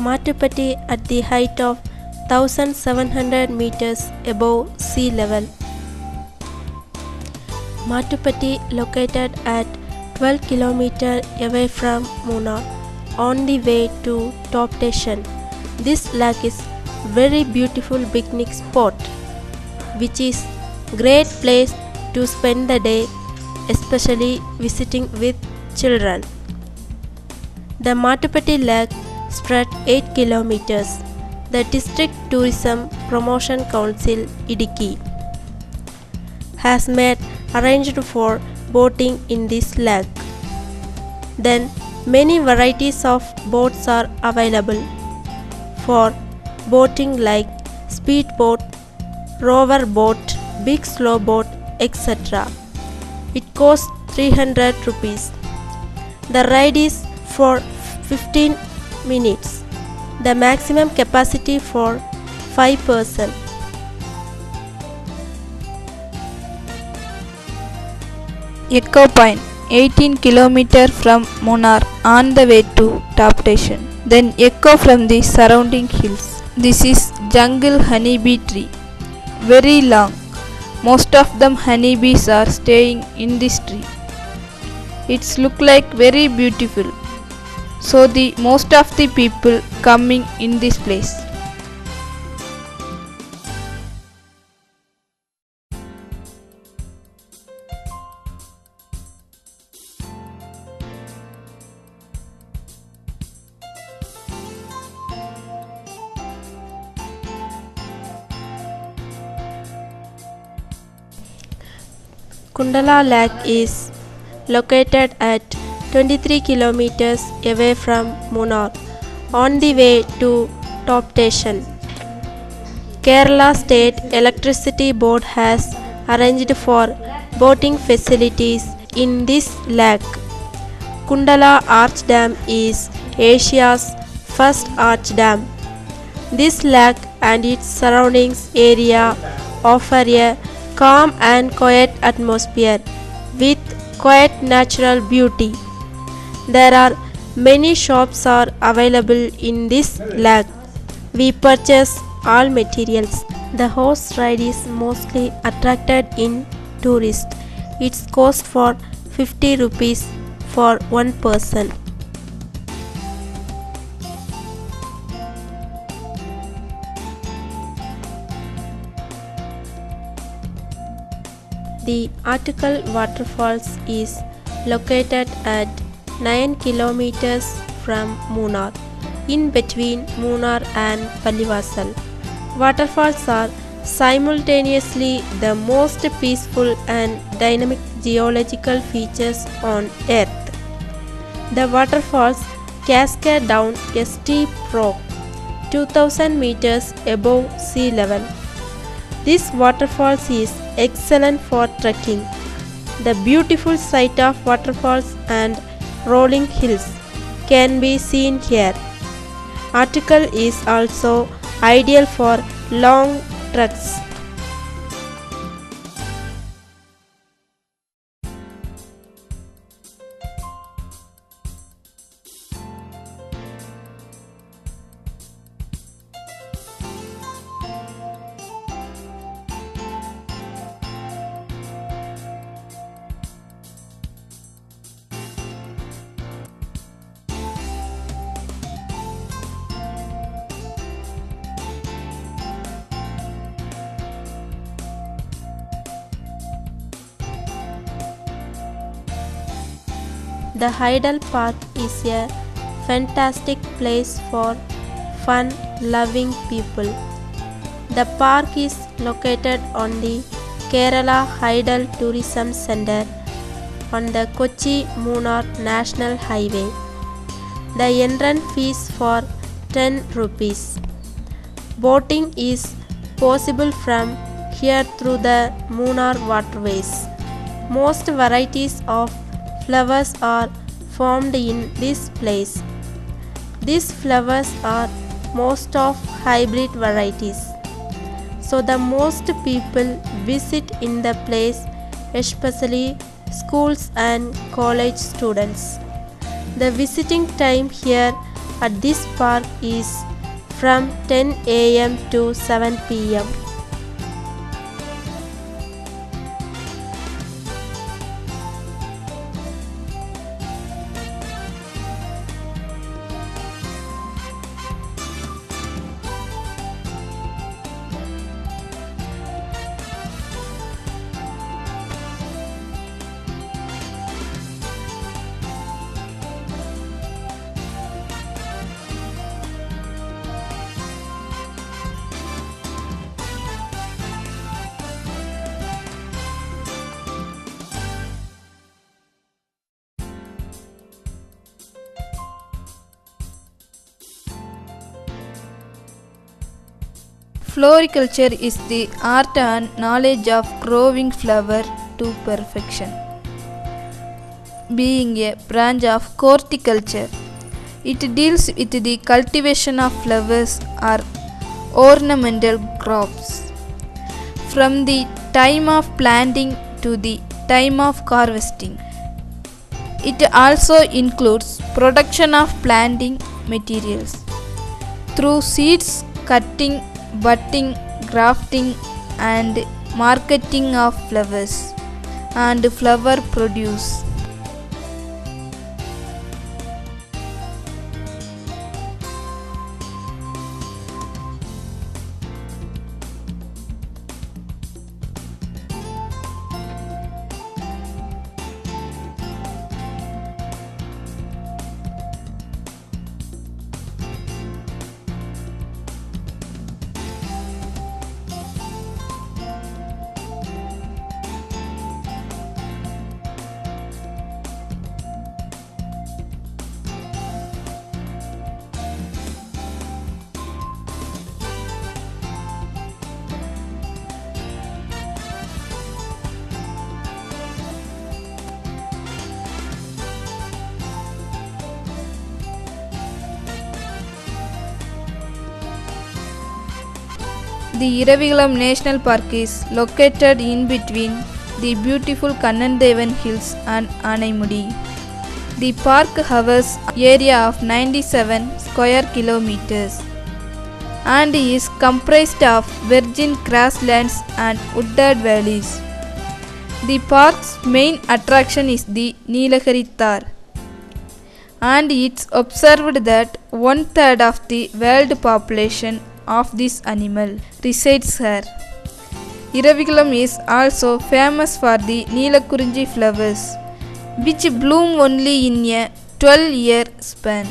Mattupatti at the height of 1700 meters above sea level. Mattupatti located at 12 km away from Munnar on the way to top station. This lake is very beautiful picnic spot which is great place to spend the day, especially visiting with children. The Mattupatti lake spread 8 kilometers. The District Tourism Promotion Council Idukki has made arranged for boating in this lake. Then many varieties of boats are available for boating like speedboat, rover boat, big slow boat, etc. It costs 300 rupees. The ride is for 15 minutes. The maximum capacity for 5 persons. Echo Point 18 km from Munnar on the way to top station. Then echo from the surrounding hills. This is jungle honeybee tree. Very long. Most of them honeybees are staying in this tree. It's look like very beautiful. So the most of the people coming in this place. Kundala Lake is located at 23 kilometers away from Munnar on the way to top station. Kerala State Electricity Board has arranged for boating facilities in this lake. Kundala Arch Dam is Asia's first arch dam. This lake and its surroundings area offer a calm and quiet atmosphere with quiet natural beauty. There are many shops are available in this lake. We purchase all materials. The horse ride is mostly attracted in tourists. Its cost for 50 rupees for one person. The Artikal Waterfalls is located at 9 kilometers from Munnar, in between Munnar and Pallivasal. Waterfalls are simultaneously the most peaceful and dynamic geological features on Earth. The waterfalls cascade down a steep rock 2000 meters above sea level. This waterfalls is excellent for trekking. The beautiful sight of waterfalls and rolling hills can be seen here. Artikal is also ideal for long treks. The Hydel Park is a fantastic place for fun-loving people. The park is located on the Kerala Hydel Tourism Centre on the Kochi-Munnar National Highway. The entrance fees for 10 rupees. Boating is possible from here through the Munnar waterways. Most varieties of flowers are formed in this place. These flowers are most of hybrid varieties. So the most people visit in the place, especially schools and college students. The visiting time here at this park is from 10 a.m. to 7 p.m. Floriculture is the art and knowledge of growing flower to perfection. Being a branch of horticulture, it deals with the cultivation of flowers or ornamental crops. From the time of planting to the time of harvesting. It also includes production of planting materials through seeds, cutting, budding, grafting and marketing of flowers and flower produce. The Iravigalam National Park is located in between the beautiful Kannandevan Hills and Anaimudi. The park covers area of 97 square kilometers and is comprised of virgin grasslands and wooded valleys. The park's main attraction is the Nilagiri Thar, and it's observed that 1/3 of the world population of this animal resides here. Iravigalam is also famous for the Neelakurinji flowers, which bloom only in a 12-year span.